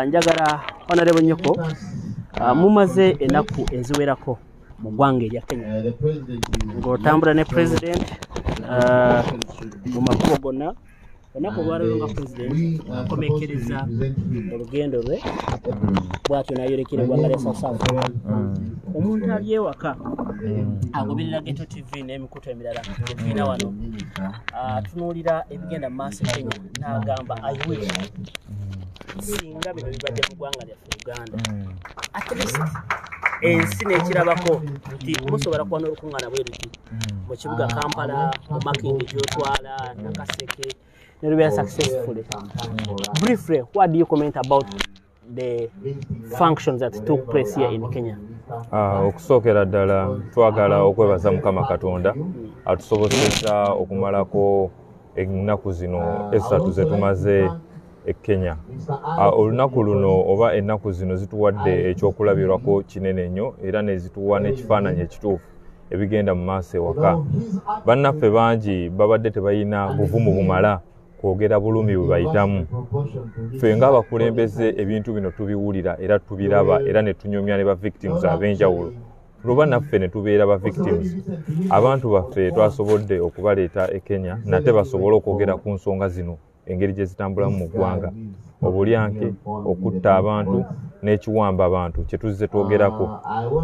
Njagala Honorable Nyeko mumaze enaku eziwerako mu ggwanga erya Kenya ng'otambula ne president mu makubo gonna onaku olwaleero nga president akomekereza olugendo lwe bw'atyo n'ayolekera eggwanga lya South Africa. Omuntu ali ewaka agoberera Geto TV n'emikutu emirala ebiina wano atunuulira ebigenda mu maaso Kenya n'agamba I wish singa bino bibadde mu ggwanga lyaffe Uganda at least ensi n'ekirabako nti musobola kuba n'olukuŋŋaana bwe luti mu kibuga Kampala mu Makidye gy'otwala Nakaseke ne lubeera successfully. Briefly, what do you comment about the functions that took place here in Kenya? Okusookera ddala twagala okwebaza Mukama Katonda atusobozesa okumalako ennaku zino esatu ze tumaze e Kenya. Olunaku luno oba ennaku zino zituwadde ekyokulabirwako kinene nnyo era ne zituwa n'ekifaananyi ekituufu ebigenda mu maaso ewaka. Bannaffe bangi babadde tebalina buvumu bumala kwogera bulumi bwe bayitamu. Ffe ng'abakulembeze ebintu bino tubiwulira era tubiraba era ne tunyumya ne ba victims ab'enjawulo. Luba naffe ne tubeera ba victims. Abantu baffe twasobodde okubaleeta e Kenya nate basobole okwogera ku nsonga zino engeri gye zitambulamu mu ggwanga. Obulyanke, okutta abantu n'ekiwamba abantu kye tuzze twogerako.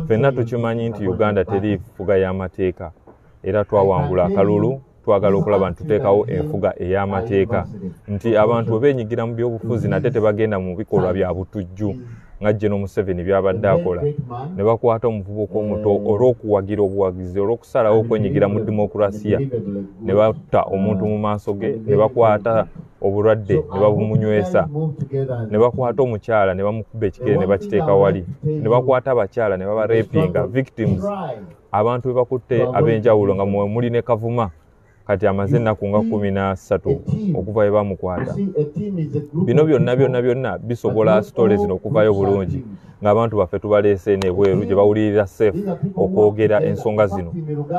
Ffenna tukimanyi nti Uganda teri fuga y'amateeka era twawangula akalulu twagala okulaba nti tuteekawo enfuga ey'amateeka nti abantu bwe beenyigira mu byobufuzi nate tebagenda mu bikolwa bya butujju nga Gen. Museveni byabadde akola ne bakwata omuvubuka omuto olw'okuwagira obuwagizi olw'okusalawo okwenyigira mu dimokirasiya ne batta omuntu mu maaso ge ne bakwata obulwadde ne babumunywesa ne bakwata omukyala ne bamukuba ekigere ne bakiteeka wali ne bakwata abakyala ne babarepinga victims abantu be bakutte ab'enjawulo nga muli ne Kavuma kati amaze ennaku nga 13 okuva we bamukwata. Bino byonna bisobola sitole zino okuvayo bulungi ng'abantu baffe tubaleese n'ebweru gye bawulirira safe okwogera ensonga zino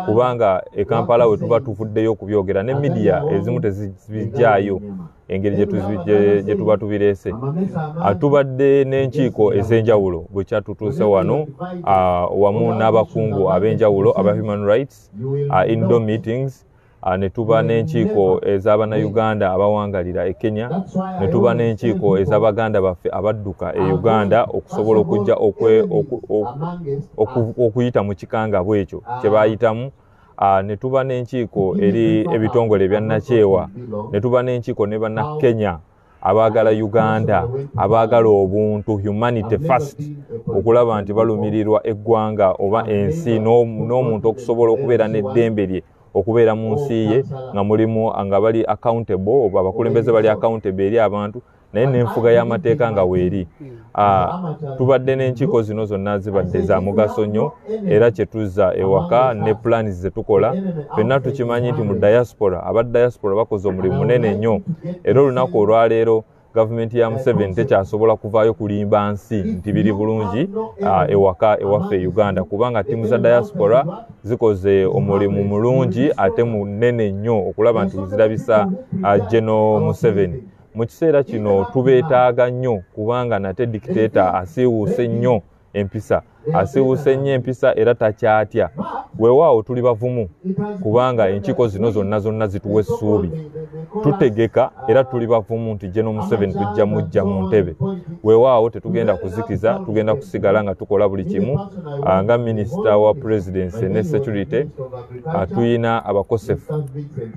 kubanga e Kampala we tuba tuvuddeyo okubyogera ne media ezimu tezibijjaayo engeri gye tuba tubireese. Tubadde n'enkiiko ez'enjawulo bwe kyatutuuse wano wamu n'abakungu ab'enjawulo aba human rights indoor meetings ne tuba n'enkiiko ez'Abannayuganda abawangalira e Kenya ne tuba n'enkiiko ez'Abaganda baffe abadduka e Uganda okusobola okujja okuyita mu kikangabwa ekyo kye baayitamu. Ne tuba n'enkiiko eri ebitongole ebya Nakyewa ne tuba n'enkiiko ne Bannakenya abaagala Uganda abaagala obuntu humanity first okulaba nti balumirirwa eggwanga oba ensi n'omuntu okusobola okubeera n'eddembe lye okubeera mu nsi ye nga mulimu nga bali accountable oba abakulembeze bali accountable eri abantu naye n'enfuga y'amateeka nga weeri. Tubadde n'enkiiko zino zonna zibadde za mugaso nnyo era kye tuzza ewaka ne plans ze tukola. Ffenna tukimanyi nti mu diaspora aba diaspora bakoze omulimu munene nnyo era olunaku olwaleero gavumenti ya Museveni tekyasobola kuvaayo kulimba nsi nti biri bulungi ewaka ewaffe Uganda kubanga ttiimu za diaspora zikoze omulimu mulungi ate munene nnyo okulaba nti zirabisa Gen. Museveni. Mu kiseera kino tubeetaaga nnyo kubanga nate dictator asiiwuuse nnyo empisa asiiwuuse nnyo empisa era takyatya. Weewaawo tuli bavumu kubanga enkiiko zino zonna zituwa essuubi tutegeka era tuli bavumu nti Gen. Museveni tujja mujja mu ntebe. Weewaawo tetugenda kuzikiza tugenda kusigala nga tukola buli kimu nga minisita wa presidency ne security tuyina abakosefu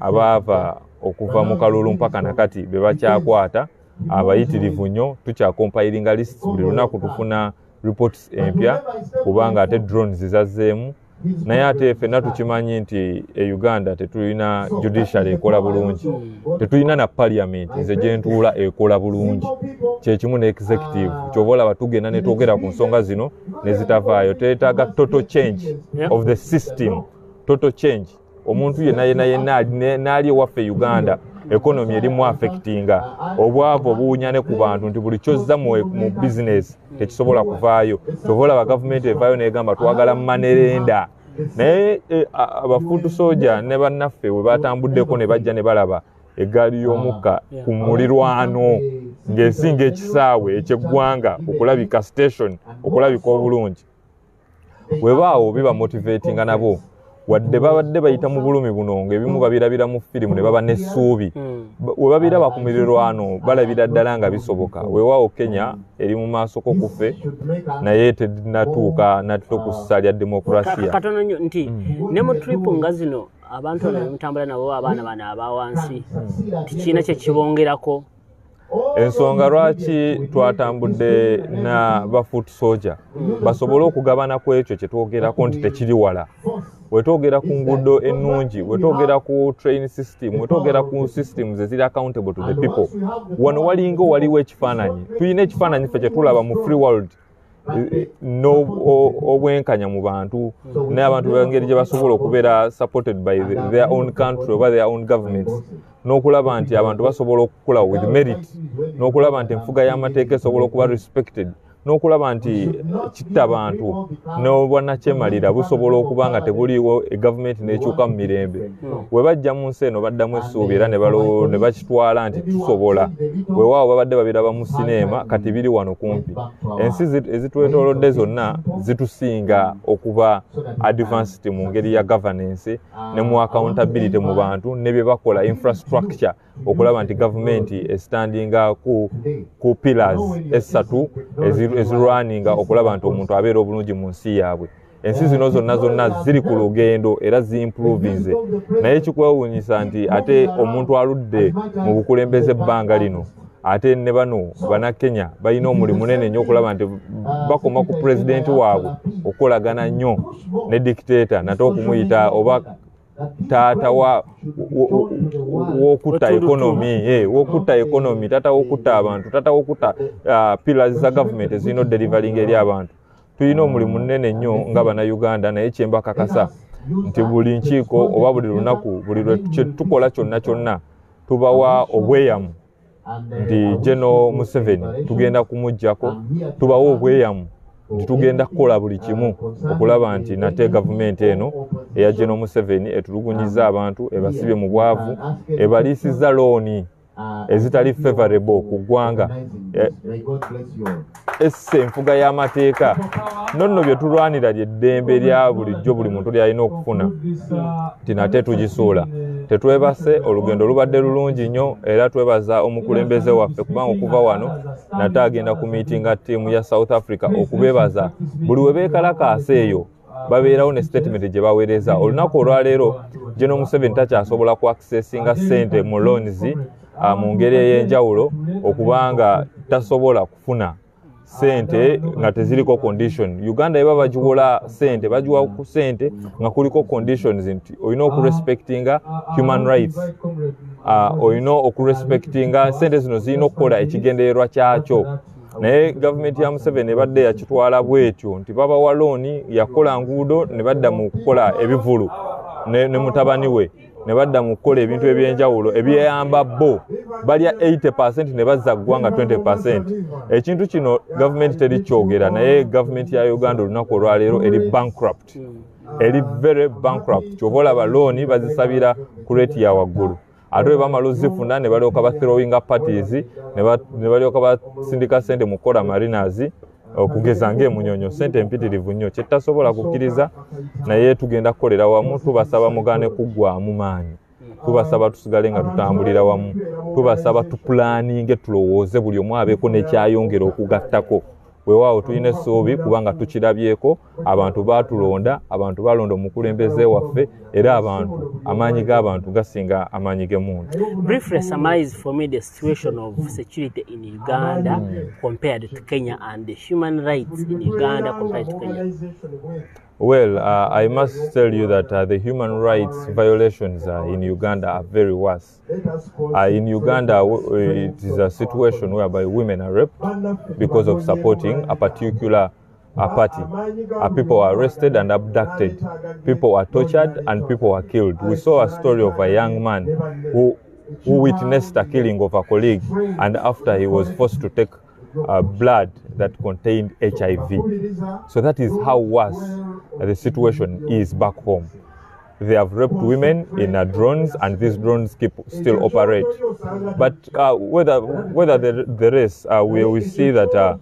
abaava okuva mu kalulu mpaka nakati be bakyakwata abayitirivu nnyo tukyakompilinga lists buli lunaku tufuna reports empya kubanga ate drones zazzeemu naye ate ffenna tukimanyi nti e Uganda tetulina judiciary ekola bulungi tetulina na parliament nze gye ntuula ekola bulungi kyekimu ne executive kyova olaba tugenda ne twogera ku nsonga zino ne zitavaayo. Twetaaga total change of the system, total change. Omuntu yenna n'ali ewaffe Uganda economy erimu affectinga obwavu obuwunyane ku bantu nti buli kyozza mu business tekisobola kuvaayo. Tovola ba government evaayo negamba twagala manerenda naye abafuutu soja ne bannaffe we batambuddeko ne bajja ne balaba eggaali y'omukka ku mulirwano ng'esinga ekisaawe ekyeggwanga okulabika station okulabika obulungi. Webaawo biba motivatinga nabo wadde babadde bayita mu bulumi buno ng'ebimu babirabira mu firimu ne baba n'essuubi. We babiraba ku mirirwano balabira ddala nga bisoboka. Weewaawo Kenya eri mu maaso ko kufe naye tennatuuka natto ku ssa lya demokrasiya. Katono nnyo nti ne mu trip nga zino abantu mutambula nabo abaana bana abawansi tikiina kye kibongerako. Ensonga lwaki twatambudde na ba foot soldier basobole okugabana ku ekyo kye twogerako nti tekiri wala. Wetwogera ku nguudo ennungi, wetwogera ku train system, wetwogera ku systems eziri accountable to the people. Wano walinga waliwo ekifaananyi. Tuyina ekifaananyi ffe kye tulaba mu free world obwenkanya mu bantu n'abantu b'engeri gye basobola okubeera supported by their own country oba their own governments. N'okulaba nti abantu basobola okukula with merit, n'okulaba nti enfuga y'amateeka esobola okuba respected, n'okulaba nti kitta abantu n'obwannakyemalira busobola okuba nga tebuliiwo egavumenti n'ekyuka mu mirembe. We bajja mu nsi eno baddamu essuubi era ne bakitwala nti tusobola. Weewaawo babadde babiraba mu sineema kati biri wano kumpi. Ensi ezitwetoolodde zonna zitusinga okuba advanced mu ngeri ya governance ne mu accountability mu bantu ne bye bakola infrastructure okulaba nti gavumenti estandinga ku pillars essatu ezirwaninga okulaba nti omuntu abeera obulungi mu nsi yaabwe. Ensi zino zonna ziri ku lugendo era ziimprovinze. Naye kikwewuunyisa nti ate omuntu aludde mu bukulembeze ebbanga lino ate ne bano Bannakenya balina omulimu munene nnyo okulaba nti bakoma ku pulezidenti waabwe okolagana nnyo ne dictator nate okumuyita oba taata w'okutta ekonomi, taata w'okutta abantu, taata w'okutta pillars za gavumenti ezirina odelivalinga eri abantu. Tulina omulimu munene nnyo nga Bannayuganda naye kye mbakakasa nti buli nkiiko oba buli lunaku buli kye tukola kyonna tubawa obweyamu nti General Museveni tugenda kumuggyako, tubawa obweyamu nti tugenda kukola buli kimu okulaba nti nate gavumenti eno eya General Museveni etulugunyiza abantu, ebasibye mu bwavu, ebaliisizza looni ezitali favorable ku ggwanga, esse enfuga y'amateeka. Nonno bye tulwanira ly'eddembe lya bulijjo buli muntu ly'alina okufuna nti nate tugisuula. Tetwebase, olugendo lubadde lulungi nnyo era twebaza omukulembeze waffe kubanga okuva wano nate agenda ku miitinga ttiimu ya South Africa okubeebaza buli we beekalakaasa eyo babeerawo ne statement gye baweereza. Olunaku olwaleero General Museveni takyasobola ku accessinga ssente mu loans mu ngeri ey'enjawulo okubanga tasobola kufuna sente nga teziriko condition. Uganda eba bagiwola sente bagiwa ku sente nga kuliko conditions nti olina okurespectinga human rights, olina okurespectinga sente zino zirina okukola ekigendererwa kyakyo. Naye gavumenti ya Museveni ebadde yakitwala bwetyo nti babawa looni yakola nguudo ne badda mu kukola ebivulu ne mutabani we ne badda mu kukola ebintu ebyenjawulo ebyeyamba bo balya 80% ne bazza ggwanga 20%. Ekintu kino gavumenti terikyogera naye gavumenti ya Uganda olunaku olwaleero eri bankrupt, eri very bankrupt. Kyova olaba looni bazisabira ku rate ya waggulu ate bwe bamala ozifuna ne balyoka ba throwing up parties ne balyoka basindika sente mu kukola marinas okugeza ng'emunyonyo, sente mpitirivu nnyo kyetasobola kukkiriza. Naye tugenda kukolera wamu, tubasaba mugane kuggwaamu maanyi, tubasaba tusigale nga tutambulira wamu, tubasaba tupulaninge tulowooze buli omu abeeko n'ekyayongera okugattako. Weewaawo tulina essuubi kubanga tukirabyeko, abantu baatulonda, abantu balonda omukulembeze waffe era abantu amaanyi g'abantu gasinga amaanyi g'emuntu. Briefly summarize for me the situation of security in Uganda compared to Kenya and the human rights in Uganda compared to Kenya. Well, I must tell you that the human rights violations in Uganda are very worse. In Uganda, it is a situation whereby women are raped because of supporting a particular party. People are arrested and abducted. People are tortured and people are killed. We saw a story of a young man who witnessed a killing of a colleague, and after he was forced to take blood that contained HIV. So that is how worse the situation is back home. they have raped women in drones, and these drones still operate. But whether the rest, we see that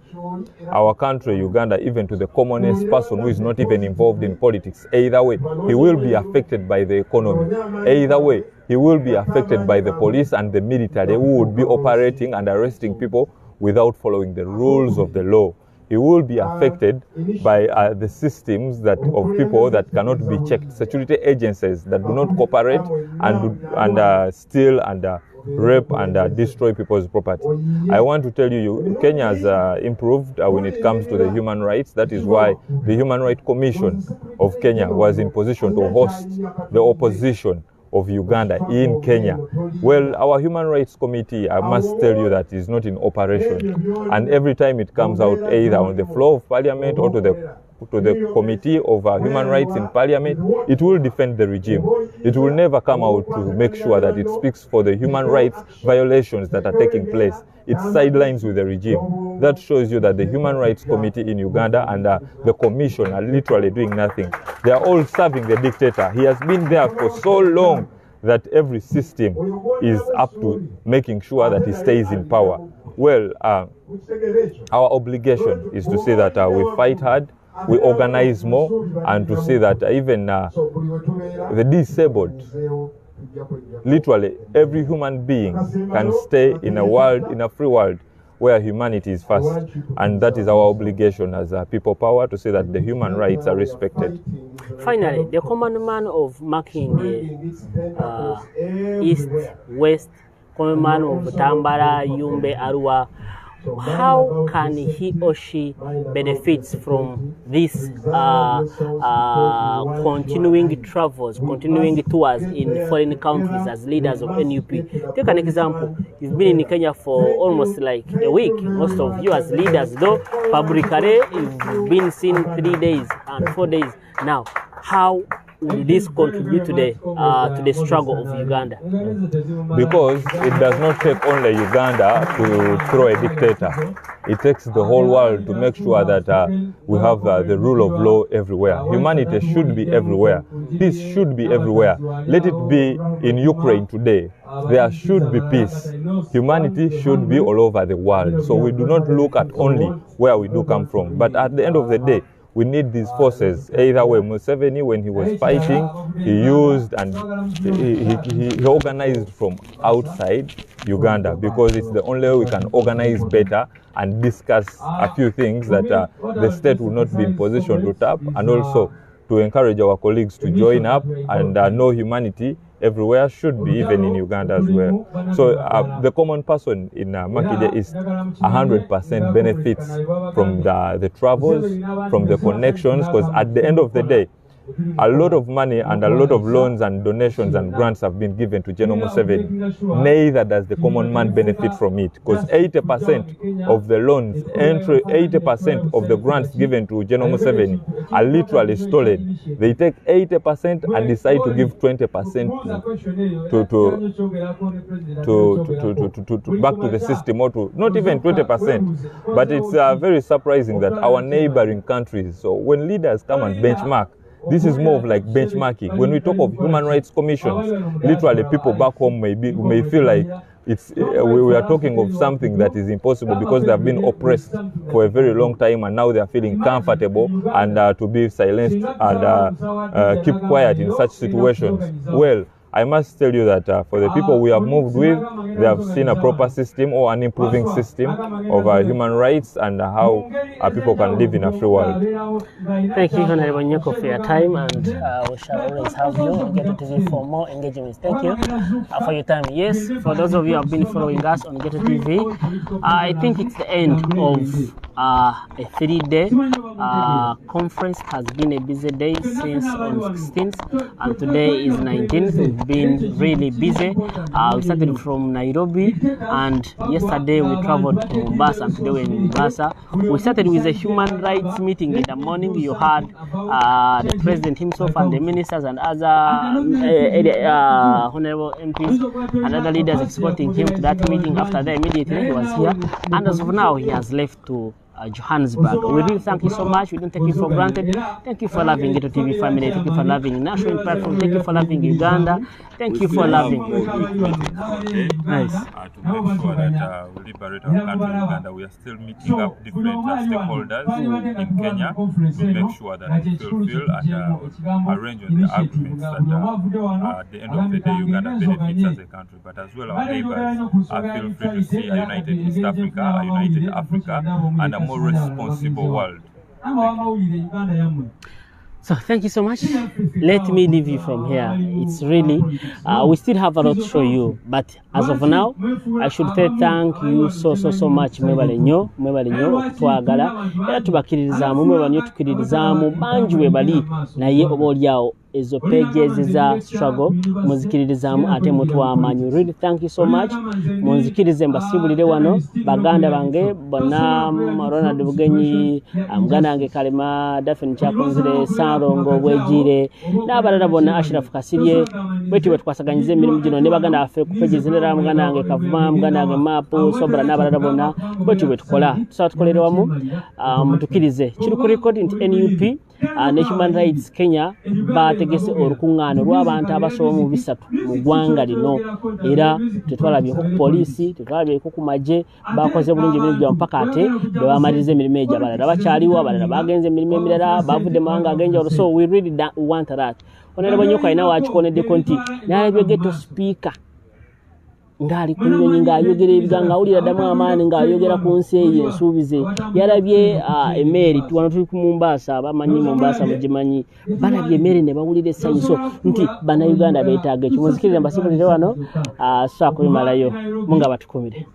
our country, Uganda, even to the commonest person who is not even involved in politics, either way, he will be affected by the economy. Either way, he will be affected by the police and the military, who would be operating and arresting people without following the rules of the law. He will be affected by the systems of people that cannot be checked, security agencies that do not cooperate and steal and rape and destroy people's property. I want to tell you, Kenya has improved when it comes to the human rights. That is why the Human Rights Commission of Kenya was in position to host the opposition of Uganda in Kenya. Well, our Human Rights Committee, I must tell you, that is not in operation. And every time it comes out, either on the floor of Parliament or to the Committee of Human Rights in Parliament, it will defend the regime. It will never come out to make sure that it speaks for the human rights violations that are taking place. It sidelines with the regime. That shows you that the Human Rights Committee in Uganda and the Commission are literally doing nothing. They are all serving the dictator. He has been there for so long that every system is up to making sure that he stays in power. Well, our obligation is to say that we fight hard, we organize more, and to see that even the disabled, literally every human being can stay in a free world where humanity is first. And that is our obligation as a people power, to say that the human rights are respected. Finally, the common man of Makidye, East, West, common man of Tambara, Yumbe, Arua, how can he or she benefits from this continuing travels, continuing tours in foreign countries as leaders of NUP? Take an example. You've been in Kenya for almost like a week. Most of you as leaders, though, publicly, you've been seen 3 days and 4 days. Now, how will this contribute to the struggle of Uganda? Because it does not take only Uganda to throw a dictator. It takes the whole world to make sure that we have the rule of law everywhere. Humanity should be everywhere. Peace should be everywhere. Let it be in Ukraine today. There should be peace. Humanity should be all over the world. So we do not look at only where we do come from. But at the end of the day, we need these forces. Either way, Museveni, when he was fighting, he used and he organized from outside Uganda, because it's the only way we can organize better and discuss a few things that the state will not be in position to tap, and also to encourage our colleagues to join up and know humanity everywhere should be, even in Uganda as well. So the common person in Makidye is 100% benefits from the travels, from the connections, because at the end of the day, a lot of money and a lot of loans and donations and grants have been given to General Museveni. Neither does the common man benefit from it, because 80% of the loans, 80% of the grants given to General Museveni are literally stolen. They take 80% and decide to give 20% back to the system, or to not even 20%. But it's very surprising that our neighboring countries, so when leaders come and benchmark, this is more of like benchmarking. When we talk of human rights commissions, literally people back home may feel like we are talking of something that is impossible, because they have been oppressed for a very long time, and now they are feeling comfortable and to be silenced and keep quiet in such situations. Well, I must tell you that for the people we have moved with, they have seen a proper system, or an improving system of human rights and how people can live in a free world. Thank you, Honorable Nyeko, for your time, and we shall always have you on Ghetto TV for more engagements. Thank you for your time. Yes, for those of you who have been following us on Ghetto TV, I think it's the end of a 3-day conference. Has been a busy day since on 16th, and today is 19th. We've been really busy. We started from Nairobi, and yesterday we traveled to Mombasa, and today we're in Mombasa. We started with a human rights meeting in the morning. You had the president himself and the ministers and other honorable MPs and other leaders escorting him to that meeting. After that, immediately he was here, and as of now he has left to Johannesburg. We really thank you so much. We don't take it for granted. Thank you for loving Ghetto TV family. Thank you for loving National Platform. Thank you for loving Uganda. Thank you for loving. Nice. To make sure that we liberate our country in Uganda, we are still meeting up different stakeholders in Kenya to make sure that we fulfill and arrange on the agreements that at the end of the day Uganda benefits as a country, but as well our neighbors feel free to see a united East Africa, a united Africa, and a more responsible world. So thank you so much. Let me leave you from here. It's really, we still have a lot to show you, but as of now, I should say thank you so much. Mwebale nnyo okutwagala era tubakiririzamu, mwebale nnyo tukiririzamu bangi webali naye oba olyawo ezo pages za struggle muzikiririzamu ate mutwamanyi. Really thank you so much. Munzikirize mbasibulire wano baganda bange bonna, Ronald Bugenyi, muganda wange Kalema, Daphne Kyakunzire, Sarongo Bwejire n'abalala bonna, Ashraf Kasirye, bwe twasaganyiza emirimu gino ne baganda baffe ku pages zirala, muganda wange Kavuma, muganda wange Mapu, Sobra n'abalala bonna bwe tukola tusaba tukolere wamu. Mutukirize kiri ku record nti NUP ne Human Rights Kenya bategese olukungaano lw'abantu abasoba mu 3 mu ggwanga lino, era tetwalabyeko ku poliisi, tetwalabyeko ku magye, bakoze bulungi emirimu gyabwe mpaka ate bwe bamaliriza emirimu egyo. Abalala bakyaliwo, abalala bagenze emirimu emirala, bavudde mu mawanga ag'enjawulo. So we really want that. Honorable Nyeko alina wakikoneddeko nti n'alabye ghetto speaker ngali kunyonyi ng'ayogera ebiganga, awulira ddamu amaani ng'ayogera ku nsi eyo ensuubize. Yalabye emmeri, wano tuli ku Mombasa, bamanyi Mombasa mugimanyi, balabye emmeri ne bawulira essanyu. So nti bannayuganda beetaaga ekyo. Muzikirize mbasibulire wano, so akubimalayo munga batukumire.